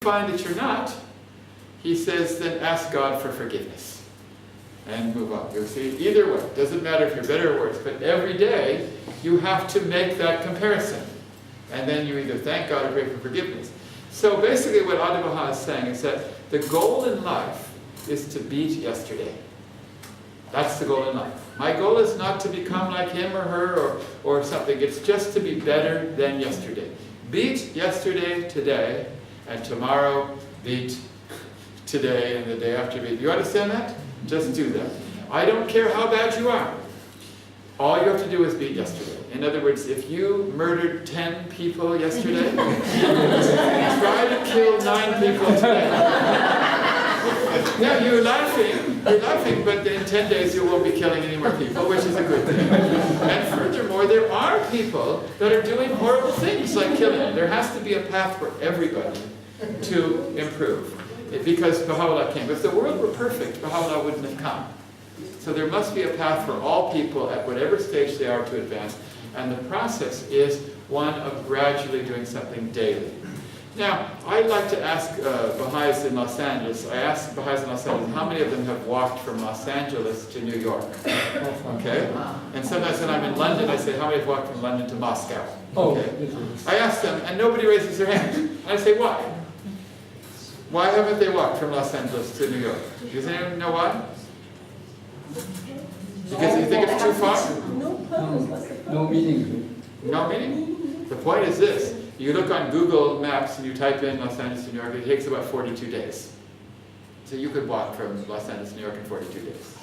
find that you're not, he says, then ask God for forgiveness and move on. You'll see, either way, doesn't matter if you're better or worse, but every day you have to make that comparison. And then you either thank God or pray for forgiveness. So basically what Abdu'l-Baha is saying is that the goal in life is to beat yesterday. That's the goal in life. My goal is not to become like him or her or something. It's just to be better than yesterday. Beat yesterday today, and tomorrow beat today, and the day after beat. You understand that? Just do that. I don't care how bad you are. All you have to do is beat yesterday. In other words, if you murdered 10 people yesterday, try to kill 9 people today. Now you're laughing, but in 10 days you won't be killing any more people, which is a good thing. And furthermore, there are people that are doing horrible things like killing. There has to be a path for everybody to improve. Because Baha'u'llah came. If the world were perfect, Baha'u'llah wouldn't have come. So there must be a path for all people at whatever stage they are to advance. And the process is one of gradually doing something daily. Now, I'd like to ask Baha'is in Los Angeles, I asked Baha'is in Los Angeles, how many of them have walked from Los Angeles to New York? Okay? And sometimes when I'm in London, I say, how many have walked from London to Moscow? Okay? I ask them, and nobody raises their hand. And I say, why? Why haven't they walked from Los Angeles to New York? Does anyone know why? Because you think it's too far? No meaning. No meaning? The point is this. You look on Google Maps and you type in Los Angeles to New York, it takes about 42 days. So you could walk from Los Angeles to New York in 42 days.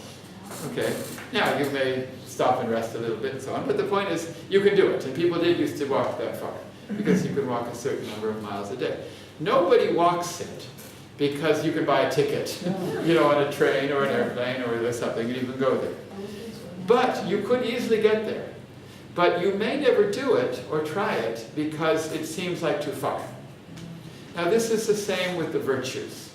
Okay? Now, you may stop and rest a little bit and so on, but the point is, you can do it. And people did used to walk that far, because you could walk a certain number of miles a day. Nobody walks it because you can buy a ticket, on a train or an airplane or something, and you can go there. But you could easily get there. But you may never do it or try it because it seems like too far. Now this is the same with the virtues.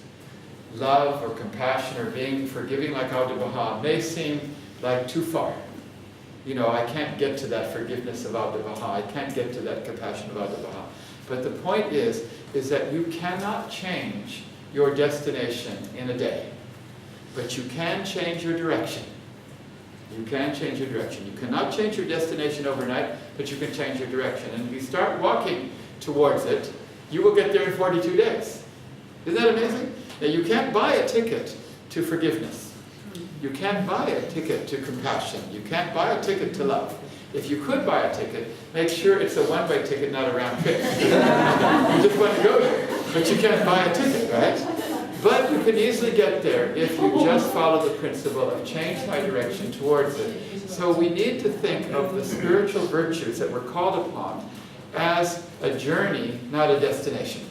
Love or compassion or being forgiving like Abdu'l-Baha may seem like too far. I can't get to that forgiveness of Abdu'l-Baha. I can't get to that compassion of Abdu'l-Baha. But the point is that you cannot change your destination in a day. But you can change your direction. You can change your direction. You cannot change your destination overnight, but you can change your direction. And if you start walking towards it, you will get there in 42 days. Isn't that amazing? Now you can't buy a ticket to forgiveness. You can't buy a ticket to compassion. You can't buy a ticket to love. If you could buy a ticket, make sure it's a one-way ticket, not a round trip. You just want to go there, but you can't buy a ticket, right? But you can easily get there if you just follow the principle of change my direction towards it. So we need to think of the spiritual virtues that we're called upon as a journey, not a destination.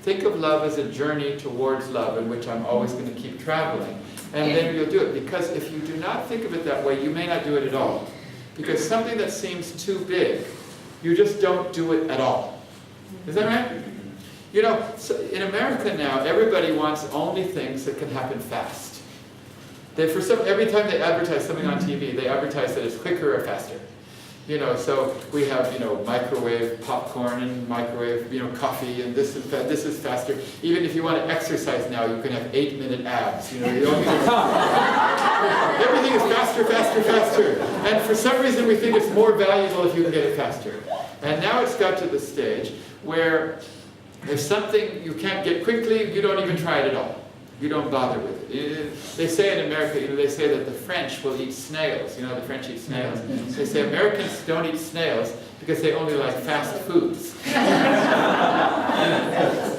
Think of love as a journey towards love in which I'm always going to keep traveling. And then you'll do it. Because if you do not think of it that way, you may not do it at all. Because something that seems too big, you just don't do it at all. Is that right? So in America now, everybody wants only things that can happen fast. Every time they advertise something on TV, they advertise that it's quicker or faster. So we have, microwave popcorn and microwave, coffee, and this is faster. Even if you want to exercise now, you can have 8-minute abs. You don't need everything is faster, faster, faster. And for some reason, we think it's more valuable if you can get it faster. And now it's got to the stage where if something you can't get quickly, you don't even try it at all. You don't bother with it. They say in America, they say that the French will eat snails. The French eat snails. They say Americans don't eat snails because they only like fast foods.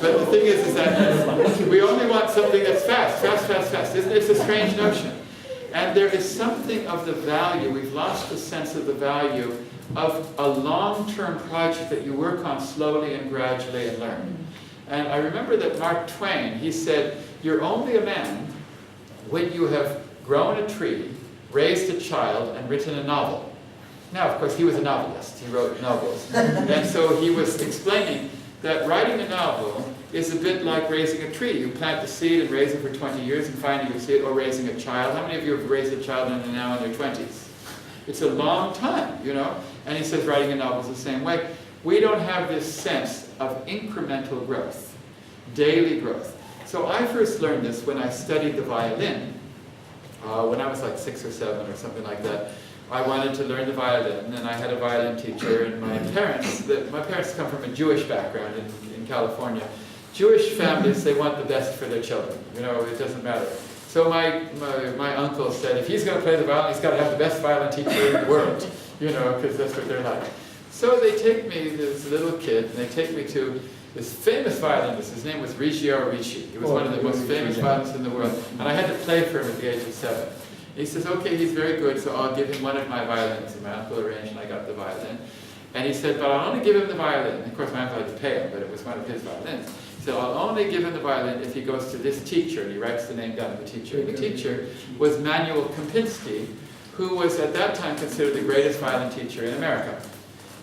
But the thing is that we only want something that's fast, fast, fast, fast. It's a strange notion. And there is something of the value, we've lost the sense of the value of a long-term project that you work on slowly and gradually and learn. And I remember that Mark Twain, he said, you're only a man when you have grown a tree, raised a child, and written a novel. Now, of course, he was a novelist. He wrote novels. And so he was explaining that writing a novel is a bit like raising a tree. You plant the seed and raise it for 20 years and finally you see it, or raising a child. How many of you have raised a child and are now in their 20s? It's a long time, And he says writing a novel is the same way. We don't have this sense of incremental growth. daily growth. So I first learned this when I studied the violin. When I was like 6 or 7 or something like that. I wanted to learn the violin, and I had a violin teacher, and my parents come from a Jewish background in California. Jewish families, they want the best for their children. You know, it doesn't matter. So my uncle said, if he's going to play the violin, he's got to have the best violin teacher in the world, you know, because that's what they're like. So they take me, this little kid, and they take me to this famous violinist. His name was Rigiero Ricci. He was one of the most famous violinists in the world. And I had to play for him at the age of 7. He says, okay, he's very good, so I'll give him one of my violins. And my uncle arranged, and I got the violin. And he said, but I'll only give him the violin. Of course, my uncle had to pay him, but it was one of his violins. He said, I'll only give him the violin if he goes to this teacher. And he writes the name down of the teacher. And the teacher was Manuel Kempinski, who was at that time considered the greatest violin teacher in America.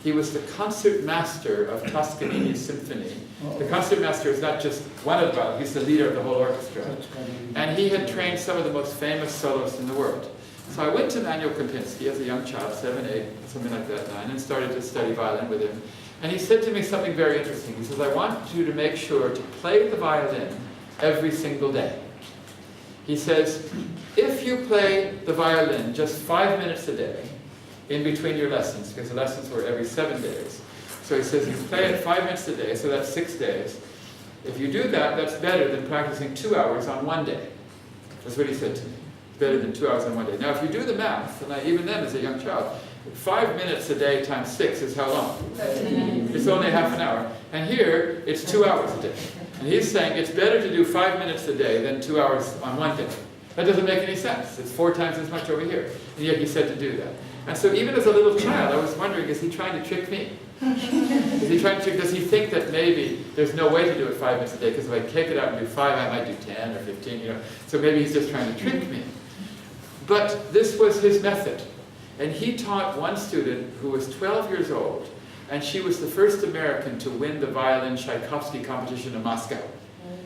He was the concert master of Toscanini's symphony. The concert master is not just one of the violins, he's the leader of the whole orchestra. And he had trained some of the most famous soloists in the world. So I went to Manuel Kempinski as a young child, 7, 8, something like that, 9, and started to study violin with him. And he said to me something very interesting. He says, I want you to make sure to play the violin every single day. He says, if you play the violin just 5 minutes a day, in between your lessons, because the lessons were every 7 days. So he says, you play it 5 minutes a day, so that's 6 days. If you do that, that's better than practicing 2 hours on one day. That's what he said to me. It's better than 2 hours on one day. Now, if you do the math, and even then as a young child, 5 minutes a day times 6 is how long? It's only half an hour. And here, it's 2 hours a day. And he's saying it's better to do 5 minutes a day than 2 hours on one day. That doesn't make any sense. It's 4 times as much over here. And yet he said to do that. And so even as a little child, I was wondering, is he trying to trick me? Is he trying to trick, does he think that maybe there's no way to do it 5 minutes a day, because if I take it out and do 5, I might do 10 or 15, you know. So maybe he's just trying to trick me. But this was his method. And he taught one student who was 12 years old, and she was the first American to win the violin Tchaikovsky competition in Moscow.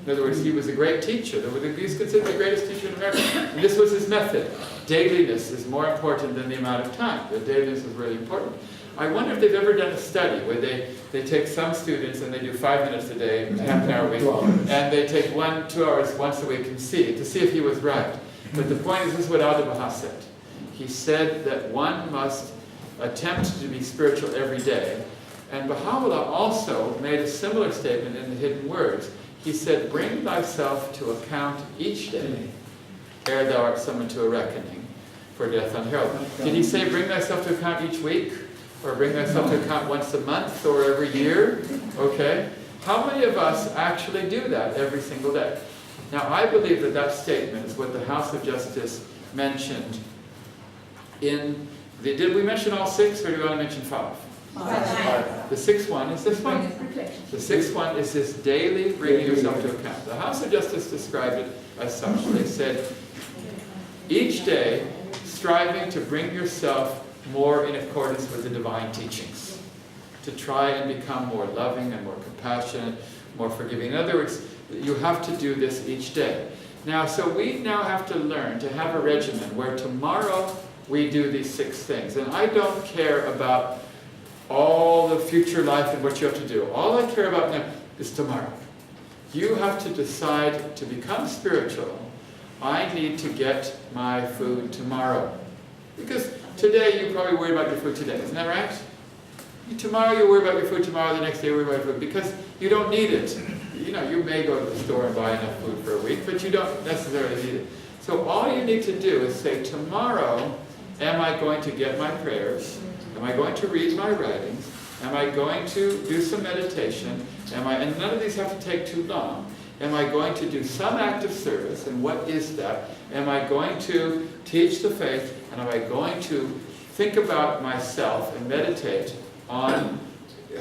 In other words, he was a great teacher. He was considered the greatest teacher in America. And this was his method. Dailiness is more important than the amount of time. The dailiness is really important. I wonder if they've ever done a study where they take some students and they do 5 minutes a day, half an hour a week, and they take 1, 2 hours once a week and see if he was right. But the point is, this is what Abdu'l-Baha said. He said that one must attempt to be spiritual every day. And Baha'u'llah also made a similar statement in the Hidden Words. He said, bring thyself to account each day, ere thou art summoned to a reckoning for death unheralded. Did he say bring thyself to account each week? Or bring thyself to account once a month or every year? Okay? How many of us actually do that every single day? Now, I believe that that statement is what the House of Justice mentioned in the... Did we mention all 6, or do we want to mention 5? 5. The 6th one is this one. The 6th one is this daily bringing yourself to account. The House of Justice described it as such. They said, each day striving to bring yourself more in accordance with the divine teachings, to try and become more loving and more compassionate, more forgiving. In other words, you have to do this each day. Now, so we now have to learn to have a regimen where tomorrow we do these 6 things. And I don't care about all the future life and what you have to do. All I care about now is tomorrow. You have to decide to become spiritual. I need to get my food tomorrow. Because today you probably worry about your food today, isn't that right? Tomorrow you worry about your food tomorrow, the next day you worry about your food, because you don't need it. You know, you may go to the store and buy enough food for a week, but you don't necessarily need it. So all you need to do is say, tomorrow, am I going to get my prayers? Am I going to read my writings? Am I going to do some meditation? And none of these have to take too long. Am I going to do some act of service? And what is that? Am I going to teach the faith? And am I going to think about myself and meditate on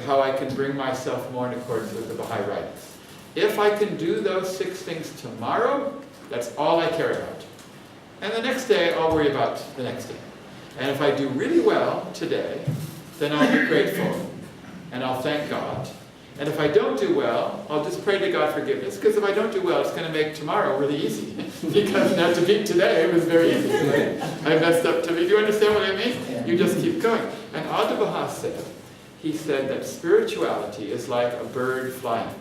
how I can bring myself more in accordance with the Baha'i writings? If I can do those 6 things tomorrow, that's all I care about. And the next day, I'll worry about the next day. And if I do really well today, then I'll be grateful. And I'll thank God. And if I don't do well, I'll just pray to God forgiveness. Because if I don't do well, it's going to make tomorrow really easy. Because now to beat today was very easy. Right? I messed up today. Do you understand what I mean? You just keep going. And Abdu'l-Baha said, he said that spirituality is like a bird flying.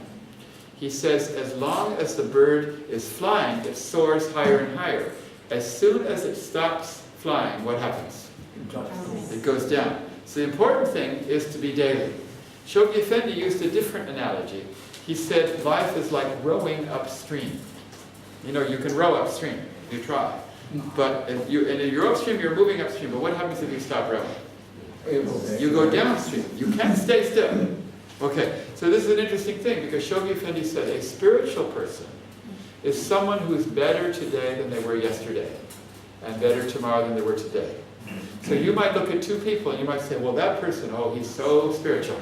he says as long as the bird is flying, it soars higher and higher. As soon as it stops flying, what happens? It goes down. So the important thing is to be daily. Shoghi Effendi used a different analogy. He said life is like rowing upstream. You know, you can row upstream if you try. But if you're upstream, you're moving upstream. But what happens if you stop rowing? You go downstream. You can't stay still. Okay, so this is an interesting thing because Shoghi Effendi said a spiritual person is someone who is better today than they were yesterday and better tomorrow than they were today. So you might look at two people and you might say, well, that person, oh, he's so spiritual.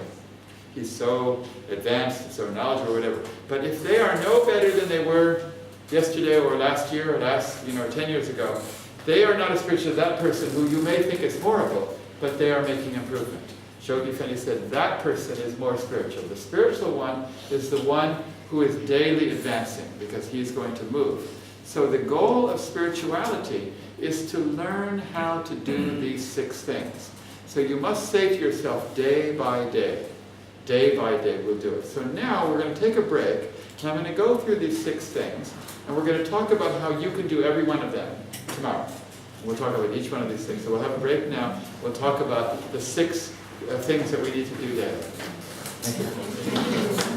He's so advanced, so knowledgeable, or whatever. But if they are no better than they were yesterday or last year or 10 years ago, they are not as spiritual as that person who you may think is horrible, but they are making improvement. Shoghi Effendi said that person is more spiritual. The spiritual one is the one who is daily advancing because he's going to move. So the goal of spirituality is to learn how to do these 6 things. So you must say to yourself, day by day we'll do it. So now we're going to take a break, and I'm going to go through these 6 things, and we're going to talk about how you can do every one of them tomorrow. We'll talk about each one of these things. So we'll have a break now. We'll talk about the 6 things that we need to do daily. Thank you.